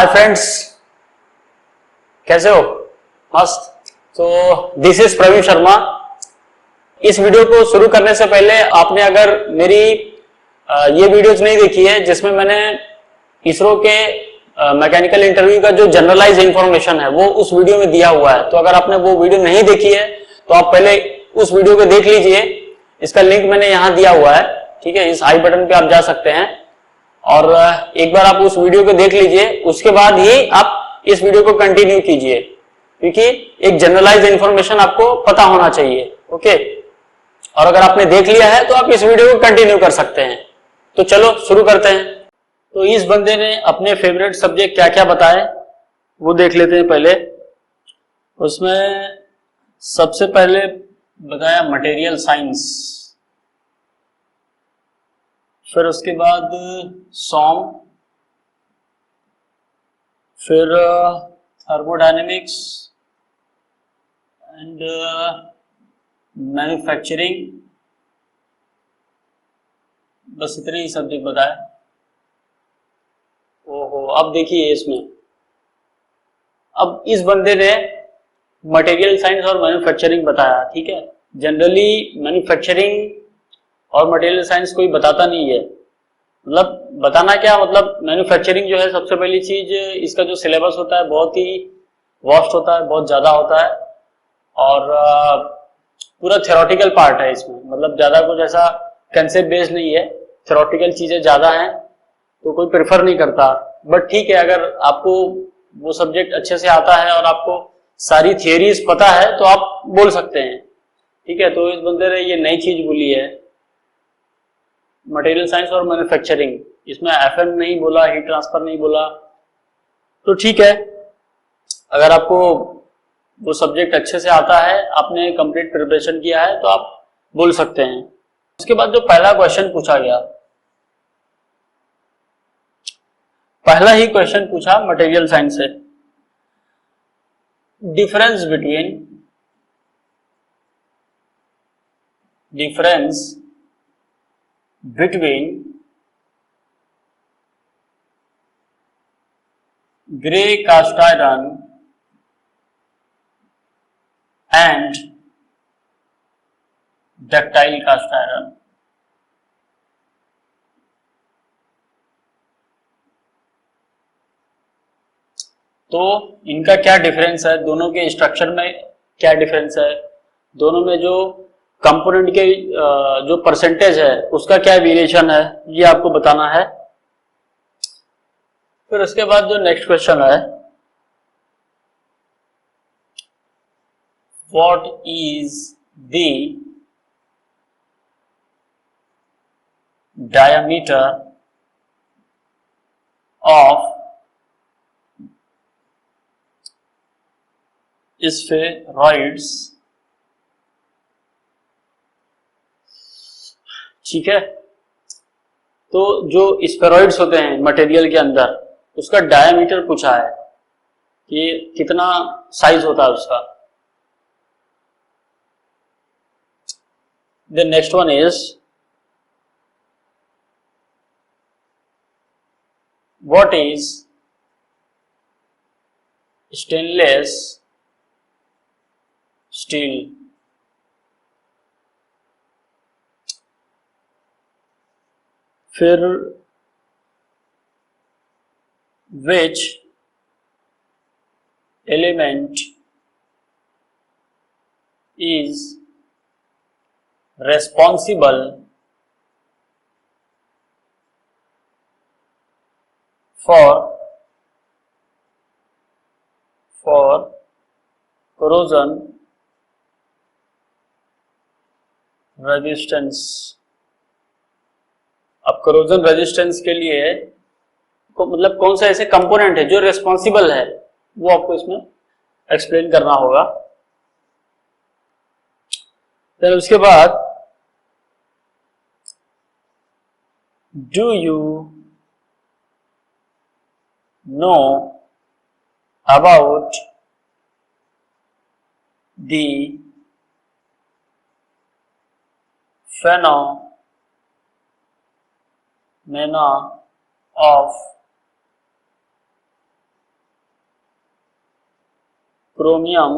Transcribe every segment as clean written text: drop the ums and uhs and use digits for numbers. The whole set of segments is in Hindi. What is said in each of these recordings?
हाय फ्रेंड्स, कैसे हो? मस्त। तो दिस इज प्रवीण शर्मा। इस वीडियो को शुरू करने से पहले आपने अगर मेरी ये वीडियोज नहीं देखी है जिसमें मैंने इसरो के मैकेनिकल इंटरव्यू का जो जनरलाइज इंफॉर्मेशन है वो उस वीडियो में दिया हुआ है, तो अगर आपने वो वीडियो नहीं देखी है तो आप पहले उस वीडियो को देख लीजिए। इसका लिंक मैंने यहां दिया हुआ है, ठीक है। इस आई बटन पे आप जा सकते हैं और एक बार आप उस वीडियो को देख लीजिए, उसके बाद ही आप इस वीडियो को कंटिन्यू कीजिए, क्योंकि एक जनरलाइज इंफॉर्मेशन आपको पता होना चाहिए। ओके, और अगर आपने देख लिया है तो आप इस वीडियो को कंटिन्यू कर सकते हैं। तो चलो शुरू करते हैं। तो इस बंदे ने अपने फेवरेट सब्जेक्ट क्या क्या बताए वो देख लेते हैं पहले। उसमें सबसे पहले बताया मटेरियल साइंस, फिर उसके बाद सॉम, फिर थर्मोडायनेमिक्स एंड मैन्युफैक्चरिंग, बस इतने ही सब्जेक्ट बताए। ओहो, अब देखिए इसमें, अब इस बंदे ने मटेरियल साइंस और मैन्युफैक्चरिंग बताया, ठीक है। जनरली मैन्युफैक्चरिंग और मटेरियल साइंस कोई बताता नहीं है। मतलब बताना क्या, मतलब मैन्युफैक्चरिंग जो है, सबसे पहली चीज इसका जो सिलेबस होता है बहुत ही वास्ट होता है, बहुत ज्यादा होता है और पूरा थ्योरेटिकल पार्ट है इसमें। मतलब ज्यादा कुछ ऐसा कंसेप्ट बेस्ड नहीं है, थ्योरेटिकल चीजें ज्यादा हैं तो कोई प्रेफर नहीं करता। बट ठीक है, अगर आपको वो सब्जेक्ट अच्छे से आता है और आपको सारी थियरीज पता है तो आप बोल सकते हैं, ठीक है। तो इस बंदे ने ये नई चीज बोली है, मटेरियल साइंस और मैन्युफैक्चरिंग। इसमें एफएम नहीं बोला, हीट ट्रांसफर नहीं बोला, तो ठीक है। अगर आपको वो सब्जेक्ट अच्छे से आता है, आपने कंप्लीट प्रिपरेशन किया है, तो आप बोल सकते हैं। उसके बाद जो पहला क्वेश्चन पूछा गया, पहला ही क्वेश्चन पूछा मटेरियल साइंस से, difference between grey cast iron and ductile cast iron. तो इनका क्या डिफरेंस है, दोनों के स्ट्रक्चर में क्या डिफरेंस है, दोनों में जो कंपोनेंट के जो परसेंटेज है उसका क्या वेरिएशन है, ये आपको बताना है। फिर उसके बाद जो नेक्स्ट क्वेश्चन है, what is the diameter of spheroids, ठीक है। तो जो स्फेरॉइड्स होते हैं मटेरियल के अंदर, उसका डायमीटर पूछा है कि कितना साइज होता है उसका। The next one is what is stainless steel. फिर which element is responsible for corrosion resistance। अब corrosion resistance के लिए मतलब कौन सा ऐसे कंपोनेंट है जो रेस्पॉन्सिबल है, वो आपको इसमें एक्सप्लेन करना होगा। फिर उसके बाद do you know about the phenomena of chromium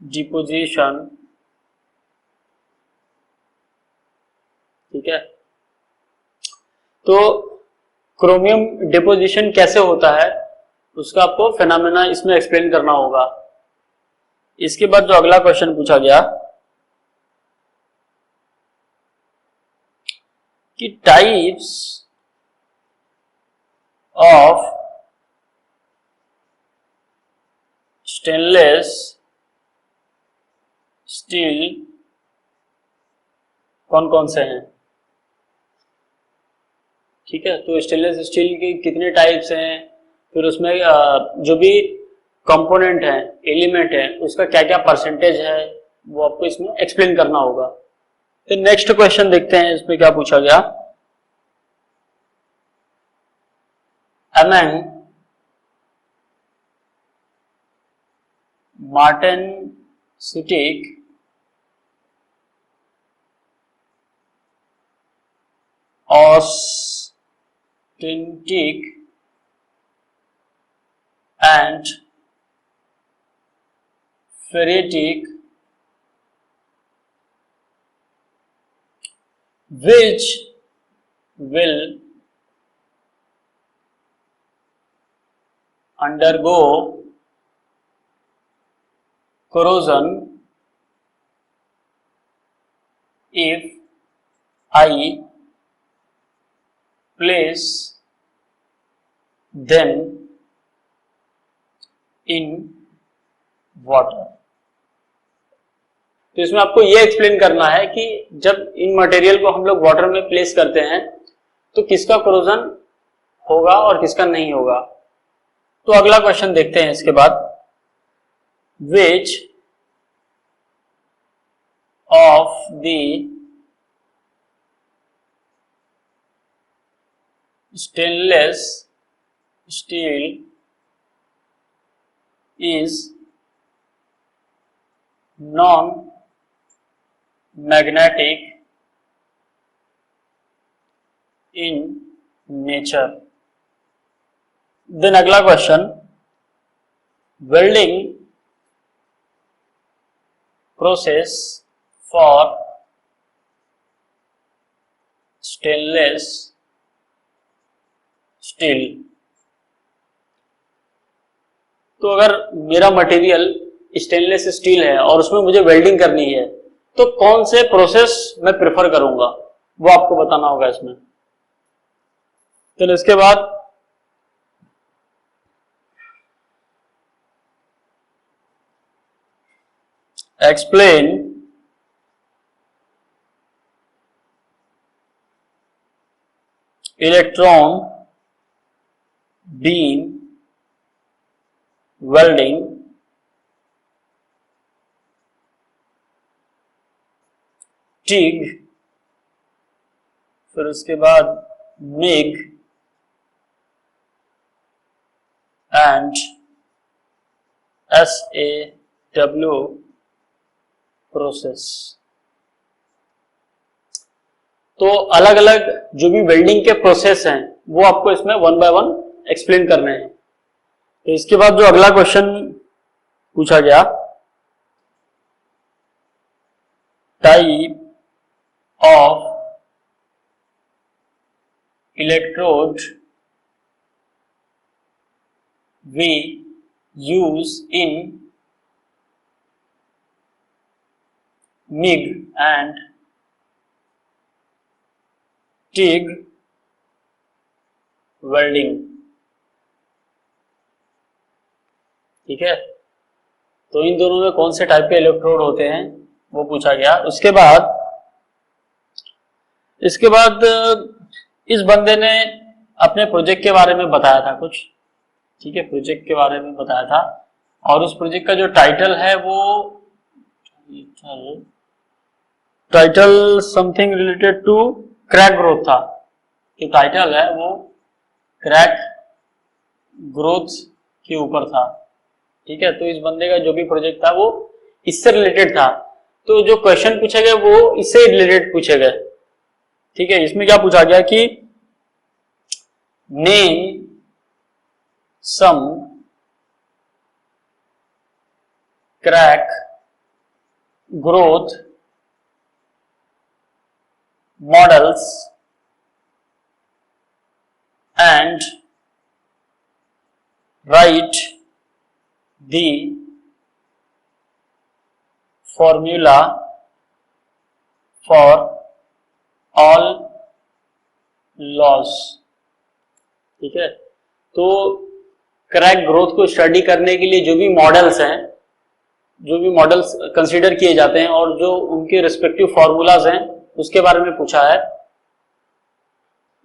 deposition, ठीक है। तो क्रोमियम डिपोजिशन कैसे होता है उसका आपको फेनोमेना इसमें एक्सप्लेन करना होगा। इसके बाद जो अगला क्वेश्चन पूछा गया कि टाइप्स ऑफ स्टेनलेस स्टील कौन कौन से हैं, ठीक है। तो स्टेनलेस स्टील के कितने टाइप्स हैं, फिर उसमें जो भी कंपोनेंट है, एलिमेंट है, उसका क्या क्या परसेंटेज है, वो आपको इसमें एक्सप्लेन करना होगा। तो नेक्स्ट क्वेश्चन देखते हैं इसमें क्या पूछा गया। among martensitic austenitic and ferritic, which will undergo corrosion if I place them in water। तो इसमें आपको यह एक्सप्लेन करना है कि जब इन मटेरियल को हम लोग वाटर में प्लेस करते हैं तो किसका कोरोजन होगा और किसका नहीं होगा। तो अगला क्वेश्चन देखते हैं इसके बाद, which of the stainless steel is non-magnetic in nature। Then अगला question, welding process for stainless steel. तो अगर मेरा मटेरियल स्टेनलेस स्टील है और उसमें मुझे वेल्डिंग करनी है तो कौन से प्रोसेस मैं प्रेफर करूंगा वो आपको बताना होगा इसमें। तो इसके बाद explain electron beam welding, TIG, फिर उसके बाद MIG and SAW प्रोसेस। तो अलग अलग जो भी वेल्डिंग के प्रोसेस हैं वो आपको इसमें वन बाय वन एक्सप्लेन करने हैं। तो इसके बाद जो अगला क्वेश्चन पूछा गया, type of electrode we use in MIG and TIG welding, ठीक है। तो इन दोनों में कौन से टाइप के इलेक्ट्रोड होते हैं वो पूछा गया। इसके बाद इस बंदे ने अपने प्रोजेक्ट के बारे में बताया था कुछ, ठीक है, प्रोजेक्ट के बारे में बताया था और उस प्रोजेक्ट का जो टाइटल है वो title something related to crack growth था। जो टाइटल है वो क्रैक ग्रोथ के ऊपर था, ठीक है। तो इस बंदे का जो भी प्रोजेक्ट था वो इससे रिलेटेड था। तो जो क्वेश्चन पूछे गए वो इससे रिलेटेड पूछे गए, ठीक है। इसमें क्या पूछा गया कि name some crack growth models and write the formula for all laws। ठीक है, तो क्रैक ग्रोथ को स्टडी करने के लिए जो भी मॉडल्स हैं, जो भी मॉडल्स कंसीडर किए जाते हैं और जो उनके रिस्पेक्टिव फॉर्मूलाज हैं उसके बारे में पूछा है।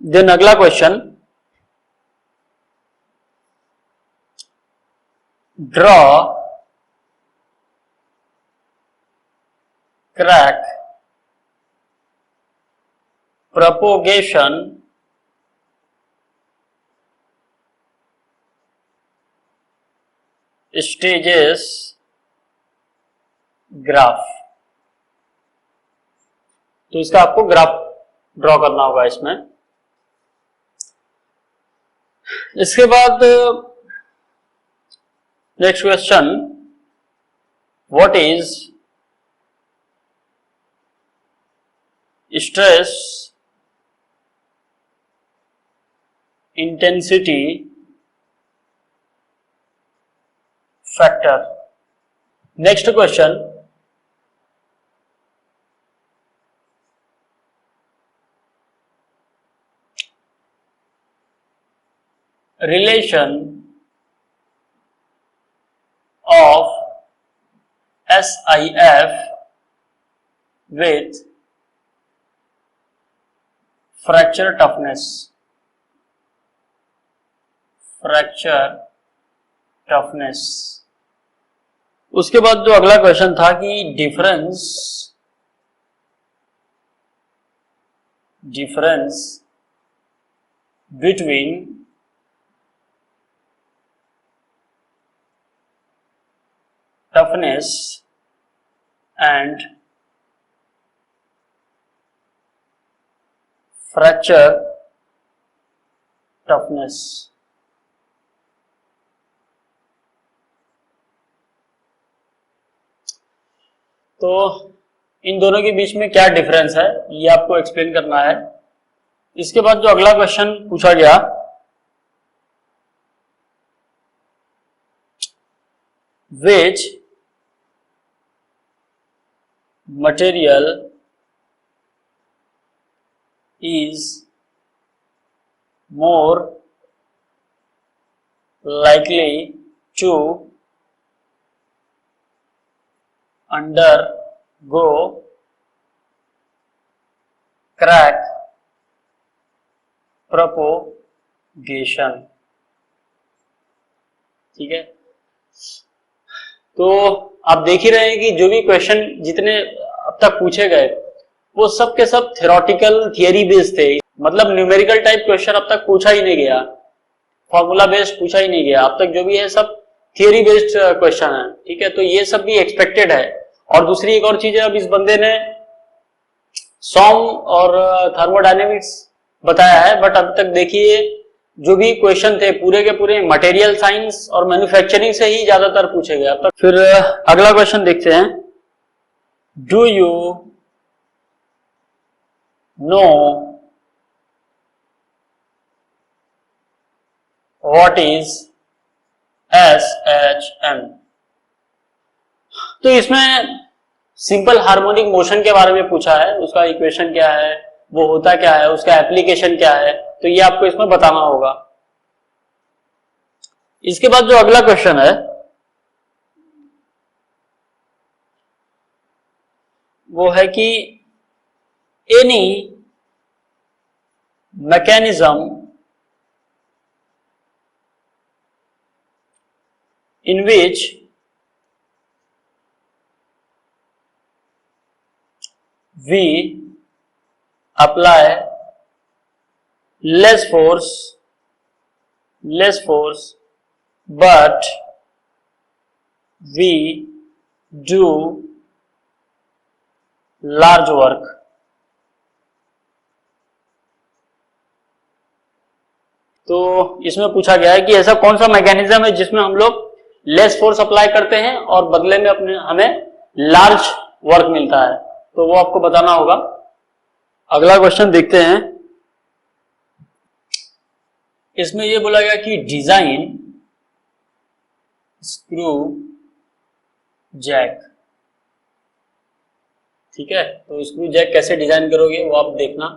देन अगला question, draw crack propagation stages graph. तो इसका आपको ग्राफ ड्रॉ करना होगा इसमें। इसके बाद next question, what is stress intensity factor. Next question, relation of SIF with fracture toughness। Fracture toughness. उसके बाद जो अगला क्वेश्चन था कि difference between toughness and fracture toughness. तो इन दोनों के बीच में क्या डिफरेंस है ये आपको एक्सप्लेन करना है। इसके बाद जो अगला क्वेश्चन पूछा गया, which material is more likely to undergo crack propagation। ठीक है, तो आप देख ही रहे हैं कि जो भी क्वेश्चन जितने अब तक पूछे गए वो सब के सब थ्योरेटिकल थियरी बेस्ड थे। मतलब न्यूमेरिकल टाइप क्वेश्चन अब तक पूछा ही नहीं गया, फॉर्मूला बेस्ड पूछा ही नहीं गया। अब तक जो भी है सब थियरी बेस्ड क्वेश्चन है। ठीक है, तो ये सब भी एक्सपेक्टेड है। और दूसरी एक और चीज है, अब इस बंदे ने सॉम और थर्मोडायनेमिक्स बताया है, बट अभी तक देखिए जो भी क्वेश्चन थे पूरे के पूरे मटेरियल साइंस और मैन्युफैक्चरिंग से ही ज्यादातर पूछे गए अब तक। फिर अगला क्वेश्चन देखते हैं, do you know what is SHM। तो इसमें सिंपल हार्मोनिक मोशन के बारे में पूछा है, उसका इक्वेशन क्या है, वो होता क्या है, उसका एप्लीकेशन क्या है, तो ये आपको इसमें बताना होगा। इसके बाद जो अगला क्वेश्चन है वो है कि any mechanism in which we apply less force but we do large work। तो इसमें पूछा गया है कि ऐसा कौन सा मैकेनिज्म है जिसमें हम लोग लेस फोर्स अप्लाई करते हैं और बदले में अपने हमें लार्ज वर्क मिलता है, तो वो आपको बताना होगा। अगला क्वेश्चन देखते हैं। इसमें ये बोला गया कि डिजाइन स्क्रू जैक, ठीक है, तो स्क्रू जैक कैसे डिजाइन करोगे वो आप देखना।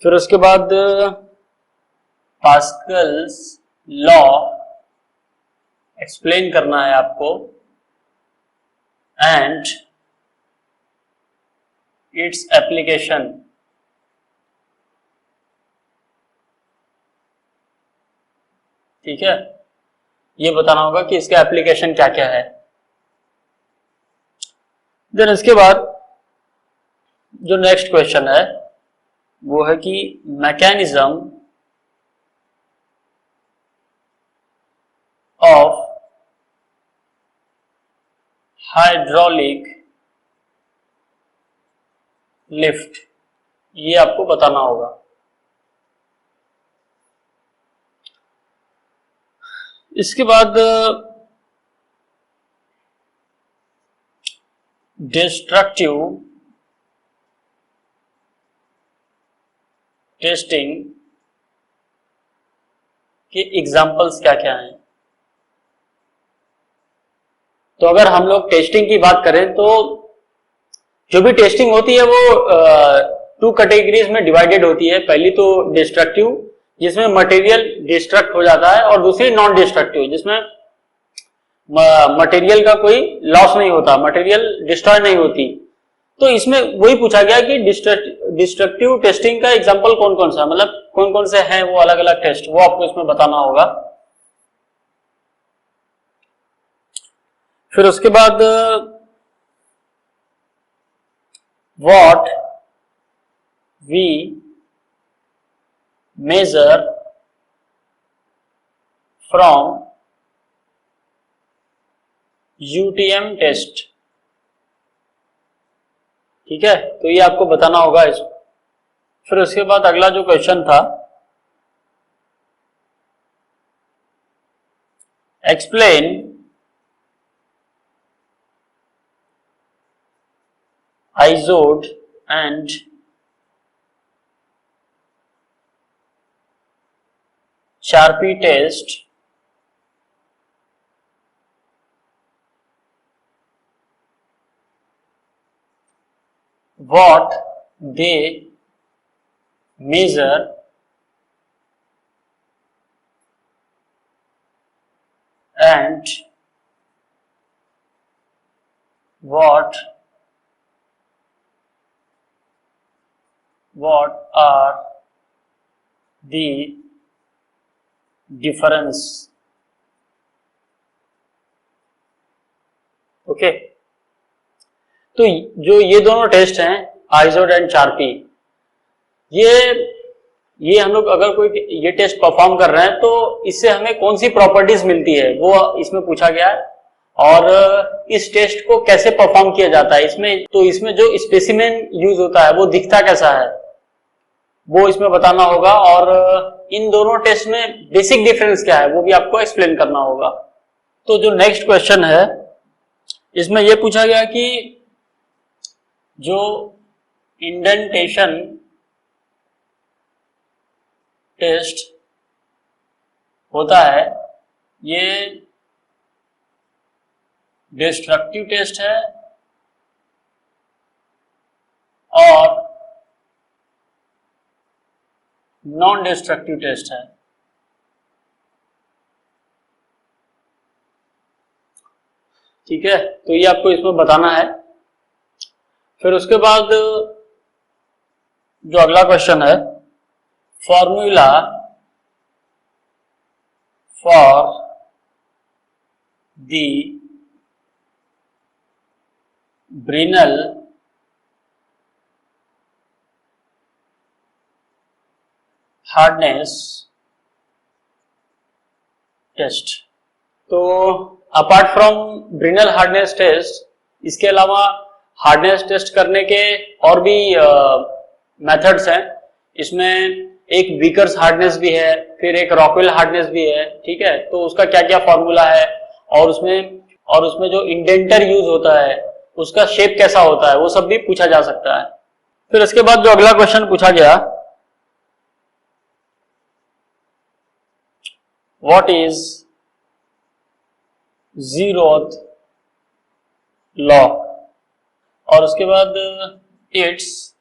फिर उसके बाद पास्कल्स लॉ एक्सप्लेन करना है आपको एंड इट्स एप्लीकेशन, ठीक है, ये बताना होगा कि इसका एप्लीकेशन क्या क्या है। देन इसके बाद जो नेक्स्ट क्वेश्चन है वो है कि मैकेनिज्म ऑफ हाइड्रोलिक लिफ्ट, ये आपको बताना होगा। इसके बाद डिस्ट्रक्टिव टेस्टिंग के एग्जाम्पल्स क्या क्या हैं। तो अगर हम लोग टेस्टिंग की बात करें तो जो भी टेस्टिंग होती है वो टू कैटेगरीज में डिवाइडेड होती है। पहली तो डिस्ट्रक्टिव, जिसमें मटेरियल डिस्ट्रक्ट हो जाता है, और दूसरी नॉन डिस्ट्रक्टिव, जिसमें मटेरियल का कोई लॉस नहीं होता, मटेरियल डिस्ट्रॉय नहीं होती। तो इसमें वही पूछा गया कि डिस्ट्रक्टिव टेस्टिंग का एग्जांपल कौन कौन सा, मतलब कौन कौन से हैं वो अलग अलग टेस्ट, वो आपको इसमें बताना होगा। फिर उसके बाद what we measure from UTM test, ठीक है, तो ये आपको बताना होगा इसको। फिर उसके बाद अगला जो क्वेश्चन था, explain Izod and Charpy test what they measure and what are the difference, okay. तो जो ये दोनों टेस्ट हैं, आइजोड एंड शार्पी, ये हम लोग अगर कोई ये टेस्ट परफॉर्म कर रहे हैं तो इससे हमें कौन सी प्रॉपर्टीज मिलती है वो इसमें पूछा गया है, और इस टेस्ट को कैसे परफॉर्म किया जाता है इसमें। तो इसमें जो स्पेसिमेन यूज होता है वो दिखता कैसा है वो इसमें बताना होगा, और इन दोनों टेस्ट में बेसिक डिफरेंस क्या है वो भी आपको एक्सप्लेन करना होगा। तो जो नेक्स्ट क्वेश्चन है इसमें यह पूछा गया कि जो इंडेंटेशन टेस्ट होता है ये डिस्ट्रक्टिव टेस्ट है और नॉन डिस्ट्रक्टिव टेस्ट है, ठीक है, तो ये आपको इसमें बताना है। फिर उसके बाद जो अगला क्वेश्चन है, formula for the Brinell hardness test. तो apart from Brinell hardness test, इसके अलावा हार्डनेस टेस्ट करने के और भी मेथड्स हैं। इसमें एक विकर्स हार्डनेस भी है, फिर एक रॉकवेल हार्डनेस भी है, ठीक है, तो उसका क्या क्या फॉर्मूला है और उसमें जो इंडेंटर यूज होता है उसका शेप कैसा होता है, वो सब भी पूछा जा सकता है। फिर इसके बाद जो अगला क्वेश्चन पूछा गया, व्हाट इज zeroth लॉ, और उसके बाद इट्स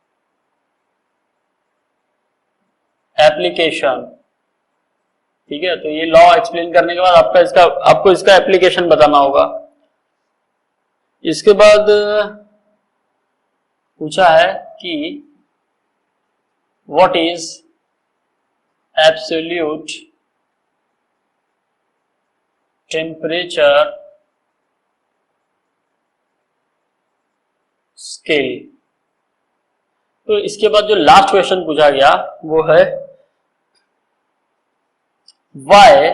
एप्लीकेशन। ठीक है, तो ये लॉ एक्सप्लेन करने के बाद आपको इसका एप्लीकेशन बताना होगा। इसके बाद पूछा है कि what is absolute temperature scale. तो इसके बाद जो लास्ट क्वेश्चन पूछा गया वो है why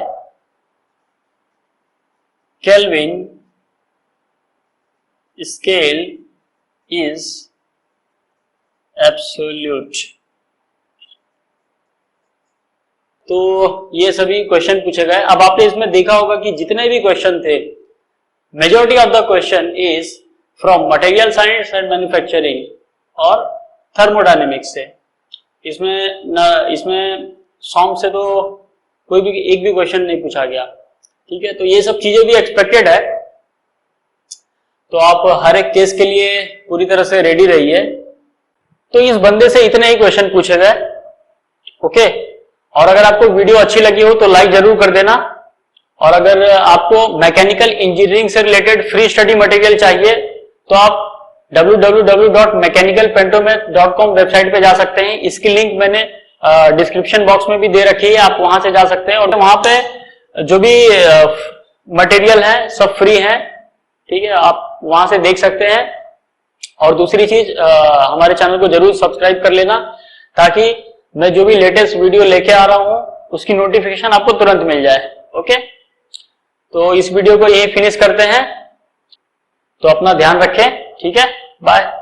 kelvin scale is absolute. तो ये सभी क्वेश्चन पूछे गए। अब आपने इसमें देखा होगा कि जितने भी क्वेश्चन थे, majority of the question is from material science and manufacturing और थर्मोडायनेमिक्स से। इसमें सॉम से तो कोई भी एक भी क्वेश्चन नहीं पूछा गया। ठीक है, तो ये सब चीजें भी एक्सपेक्टेड है, तो आप हर एक केस के लिए पूरी तरह से रेडी रहिए। तो इस बंदे से इतने ही क्वेश्चन पूछे गए। ओके, और अगर आपको वीडियो अच्छी लगी हो तो लाइक जरूर कर देना, और अगर आपको मैकेनिकल इंजीनियरिंग से रिलेटेड फ्री स्टडी मटेरियल चाहिए तो आप www.mechanicalpentomath.com वेबसाइट पे जा सकते हैं। इसकी लिंक मैंने डिस्क्रिप्शन बॉक्स में भी दे रखी है, आप वहां से जा सकते हैं, और वहां पे जो भी मटेरियल है सब फ्री है। ठीक है, आप वहां से देख सकते हैं। और दूसरी चीज, हमारे चैनल को जरूर सब्सक्राइब कर लेना, ताकि मैं जो भी लेटेस्ट वीडियो लेके आ रहा हूं उसकी नोटिफिकेशन आपको तुरंत मिल जाए। ओके, तो इस वीडियो को यही फिनिश करते हैं, तो अपना ध्यान रखें। ठीक है, बाय।